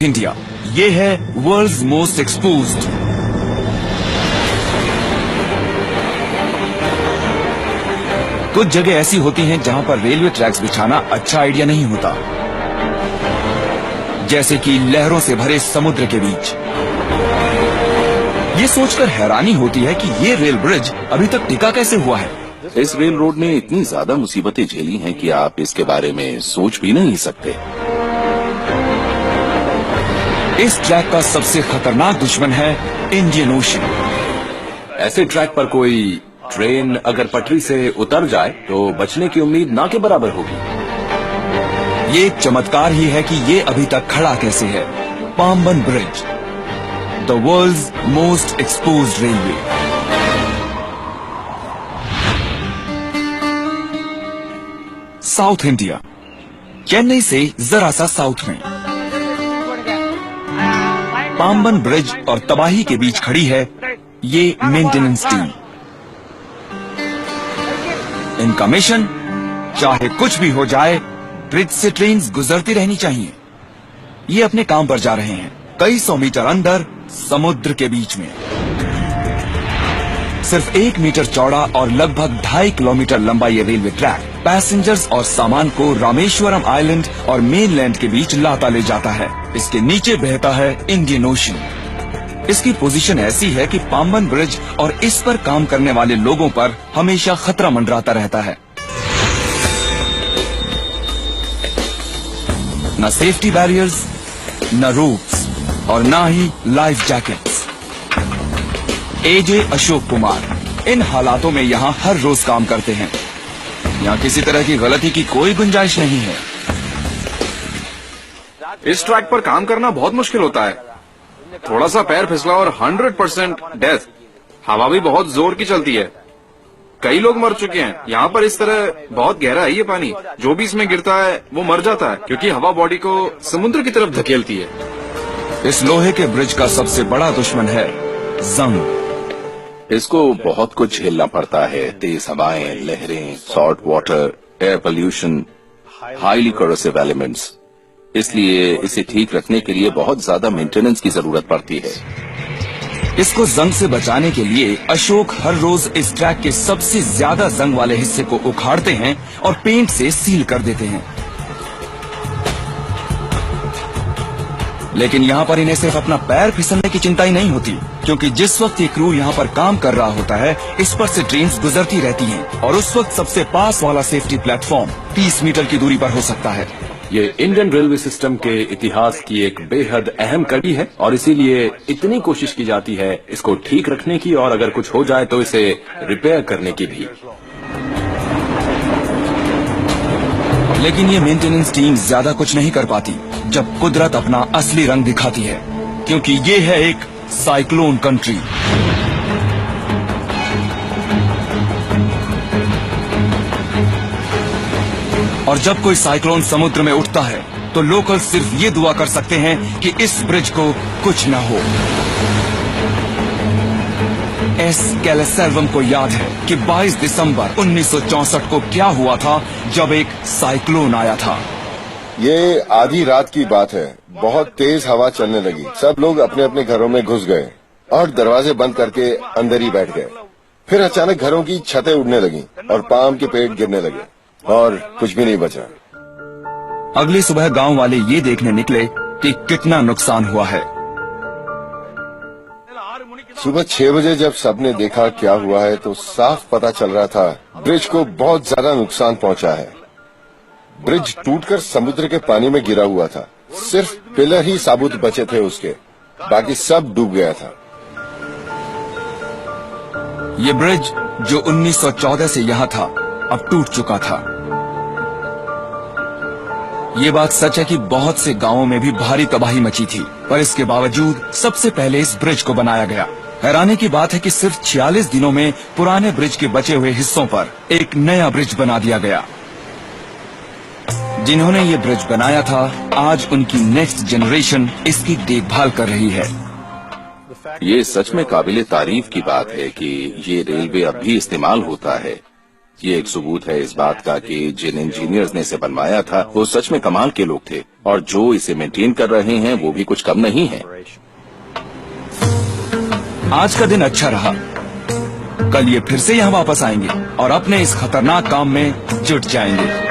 India, ये है world's most exposed. कुछ जगह ऐसी होती हैं जहां पर रेलवे ट्रैक्स बिछाना अच्छा आइडिया नहीं होता, जैसे कि लहरों से भरे समुद्र के बीच। ये सोचकर हैरानी होती है कि ये रेल ब्रिज अभी तक टिका कैसे हुआ है। इस रेल रोड ने इतनी ज्यादा मुसीबतें झेली हैं कि आप इसके बारे में सोच भी नहीं सकते। इस ट्रैक का सबसे खतरनाक दुश्मन है इंडियन ओशन। ऐसे ट्रैक पर कोई ट्रेन अगर पटरी से उतर जाए तो बचने की उम्मीद ना के बराबर होगी। ये एक चमत्कार ही है कि ये अभी तक खड़ा कैसे है। Pamban bridge, the world's most exposed railway. South India, Chennai से जरा सा साउथ में पाम्बन ब्रिज और तबाही के बीच खड़ी है ये मेंटेनेंस टीम। इनका मिशन, चाहे कुछ भी हो जाए, ब्रिज से ट्रेन्स गुजरती रहनी चाहिए। ये अपने काम पर जा रहे हैं, कई सौ मीटर अंदर समुद्र के बीच में। सिर्फ 1 मीटर चौड़ा और लगभग 2.5 किलोमीटर लंबा ये रेलवे ट्रैक पैसेंजर्स और सामान को रामेश्वरम आइलैंड और मेनलैंड के बीच लाता ले जाता है। इसके नीचे बहता है इंडियन ओशन। इसकी पोजीशन ऐसी है कि पाम्बन ब्रिज और इस पर काम करने वाले लोगों पर हमेशा खतरा मंडराता रहता है। न सेफ्टी बैरियर्स, न रोप्स और न ही लाइफ जैकेट्स। एजे अशोक कुमार इन हालातों में यहाँ हर रोज काम करते हैं। यहाँ किसी तरह की गलती की कोई गुंजाइश नहीं है। इस ट्रैक पर काम करना बहुत मुश्किल होता है। थोड़ा सा पैर फिसला और 100% डेथ। हवा भी बहुत जोर की चलती है। कई लोग मर चुके हैं। यहाँ पर इस तरह बहुत गहरा है ये पानी। जो भी इसमें गिरता है वो मर जाता है, क्योंकि हवा बॉडी को समुद्र की तरफ धकेलती है। इस लोहे के ब्रिज का सबसे बड़ा दुश्मन है जंग। इसको बहुत कुछ झेलना पड़ता है। तेज हवाएं, लहरें, salt water, air pollution, highly corrosive elements. इसलिए इसे ठीक रखने के लिए बहुत ज्यादा मेंटेनेंस की जरूरत पड़ती है। इसको जंग से बचाने के लिए अशोक हर रोज इस ट्रैक के सबसे ज्यादा जंग वाले हिस्से को उखाड़ते हैं और पेंट से सील कर देते हैं। लेकिन यहाँ पर इन्हें सिर्फ अपना पैर फिसलने की चिंता ही नहीं होती, क्योंकि जिस वक्त ये क्रू यहाँ पर काम कर रहा होता है, इस पर से ट्रेन्स गुजरती रहती हैं और उस वक्त सबसे पास वाला सेफ्टी प्लेटफॉर्म 30 मीटर की दूरी पर हो सकता है। ये इंडियन रेलवे सिस्टम के इतिहास की एक बेहद अहम कड़ी है और इसीलिए इतनी कोशिश की जाती है इसको ठीक रखने की, और अगर कुछ हो जाए तो इसे रिपेयर करने की भी। लेकिन ये मेंटेनेंस टीम ज्यादा कुछ नहीं कर पाती जब कुदरत अपना असली रंग दिखाती है, क्योंकि ये है एक साइक्लोन कंट्री। और जब कोई साइक्लोन समुद्र में उठता है तो लोकल सिर्फ ये दुआ कर सकते हैं कि इस ब्रिज को कुछ न हो। एस कैलेसेल्वम को याद है कि 22 दिसंबर 1964 को क्या हुआ था जब एक साइक्लोन आया था। ये आधी रात की बात है। बहुत तेज हवा चलने लगी। सब लोग अपने अपने घरों में घुस गए और दरवाजे बंद करके अंदर ही बैठ गए। फिर अचानक घरों की छतें उड़ने लगी और पाम के पेड़ गिरने लगे और कुछ भी नहीं बचा। अगली सुबह गांव वाले ये देखने निकले कि कितना नुकसान हुआ है। सुबह 6 बजे जब सबने देखा क्या हुआ है तो साफ पता चल रहा था ब्रिज को बहुत ज्यादा नुकसान पहुंचा है। ब्रिज टूटकर समुद्र के पानी में गिरा हुआ था। सिर्फ पिलर ही साबुत बचे थे उसके, बाकी सब डूब गया था। ये ब्रिज जो 1914 से यहाँ था अब टूट चुका था। ये बात सच है कि बहुत से गांवों में भी भारी तबाही मची थी, पर इसके बावजूद सबसे पहले इस ब्रिज को बनाया गया। हैरानी की बात है कि सिर्फ 46 दिनों में पुराने ब्रिज के बचे हुए हिस्सों पर एक नया ब्रिज बना दिया गया। जिन्होंने ये ब्रिज बनाया था, आज उनकी नेक्स्ट जनरेशन इसकी देखभाल कर रही है। ये सच में काबिले तारीफ की बात है कि ये रेलवे अब भी इस्तेमाल होता है। ये एक सबूत है इस बात का कि जिन इंजीनियर्स ने इसे बनवाया था वो सच में कमाल के लोग थे, और जो इसे मेंटेन कर रहे हैं वो भी कुछ कम नहीं है। आज का दिन अच्छा रहा। कल ये फिर से यहाँ वापस आएंगे और अपने इस खतरनाक काम में जुट जाएंगे।